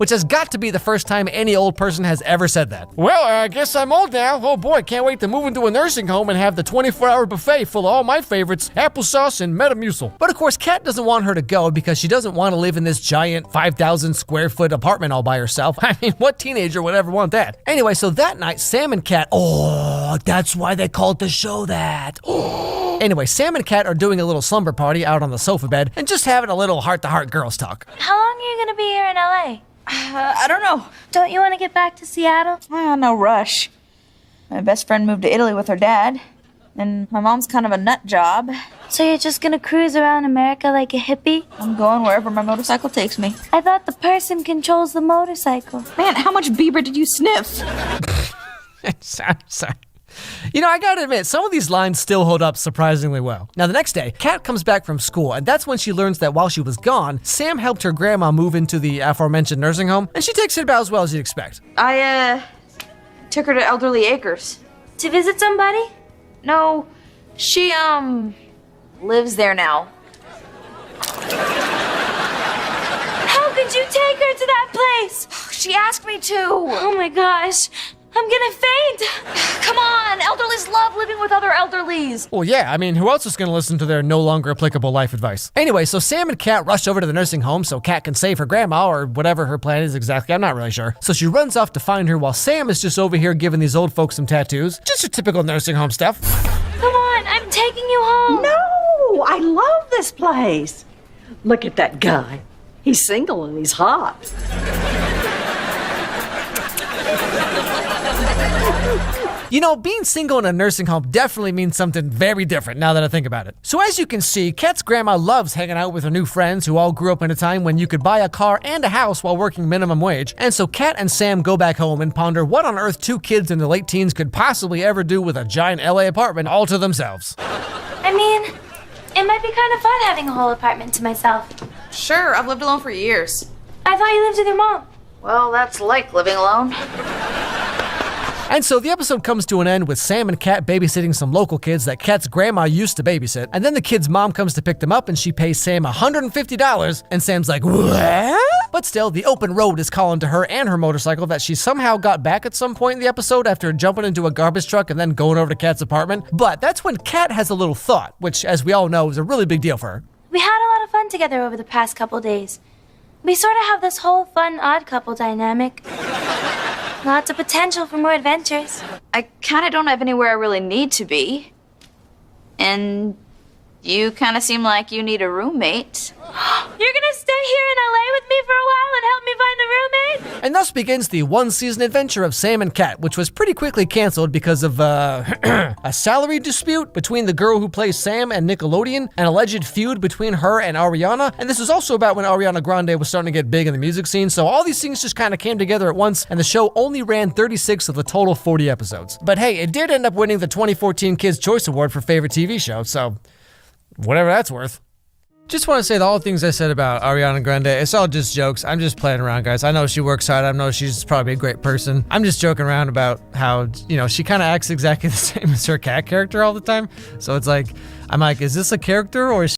which has got to be the first time any old person has ever said that. Well, I guess I'm old now. Oh boy, can't wait to move into a nursing home and have the 24-hour buffet full of all my favorites, applesauce and Metamucil. But of course, Kat doesn't want her to go because she doesn't want to live in this giant 5,000 square foot apartment all by herself. I mean, what teenager would ever want that? Anyway, so that night, Sam and Kat, that's why they called the show that. Anyway, Sam and Kat are doing a little slumber party out on the sofa bed and just having a little heart-to-heart girls talk. How long are you gonna be here in LA? I don't know. Don't you want to get back to Seattle? No rush. My best friend moved to Italy with her dad, and my mom's kind of a nut job. So you're just gonna cruise around America like a hippie? I'm going wherever my motorcycle takes me. I thought the person controls the motorcycle. Man, how much Bieber did you sniff? Sorry. You know, I gotta admit, some of these lines still hold up surprisingly well. Now, the next day, Kat comes back from school, and that's when she learns that while she was gone, Sam helped her grandma move into the aforementioned nursing home, and she takes it about as well as you'd expect. I, took her to Elderly Acres. To visit somebody? No, she, lives there now. How could you take her to that place? She asked me to. Oh my gosh, I'm gonna faint. Come on, elderlies love living with other elderlies. Well, yeah, I mean, who else is gonna listen to their no longer applicable life advice? Anyway, so Sam and Kat rush over to the nursing home so Kat can save her grandma, or whatever her plan is exactly, I'm not really sure. So she runs off to find her while Sam is just over here giving these old folks some tattoos. Just your typical nursing home stuff. Come on, I'm taking you home. No, I love this place. Look at that guy. He's single and he's hot. You know, being single in a nursing home definitely means something very different now that I think about it. So as you can see, Kat's grandma loves hanging out with her new friends who all grew up in a time when you could buy a car and a house while working minimum wage. And so Kat and Sam go back home and ponder what on earth two kids in their late teens could possibly ever do with a giant LA apartment all to themselves. I mean, it might be kind of fun having a whole apartment to myself. Sure, I've lived alone for years. I thought you lived with your mom. Well, that's like living alone. And so the episode comes to an end with Sam and Kat babysitting some local kids that Kat's grandma used to babysit. And then the kid's mom comes to pick them up and she pays Sam $150. And Sam's like, what? But still, the open road is calling to her and her motorcycle that she somehow got back at some point in the episode after jumping into a garbage truck and then going over to Kat's apartment. But that's when Kat has a little thought, which, as we all know, is a really big deal for her. We had a lot of fun together over the past couple days. We sort of have this whole fun odd couple dynamic. Lots of potential for more adventures. I kind of don't have anywhere I really need to be. And you kind of seem like you need a roommate. You're gonna stay here in LA with me for a while and help me find a roommate? And thus begins the one-season adventure of Sam and Kat, which was pretty quickly canceled because of, a salary dispute between the girl who plays Sam and Nickelodeon, an alleged feud between her and Ariana, and this was also about when Ariana Grande was starting to get big in the music scene, so all these things just kind of came together at once, and the show only ran 36 of the total 40 episodes. But hey, it did end up winning the 2014 Kids' Choice Award for Favorite TV Show, so whatever that's worth. Just want to say that all the things I said about Ariana Grande, it's all just jokes. I'm just playing around, guys. I know she works hard. I know she's probably a great person. I'm just joking around about how, you know, she kind of acts exactly the same as her cat character all the time. So it's like, I'm like, is this a character or is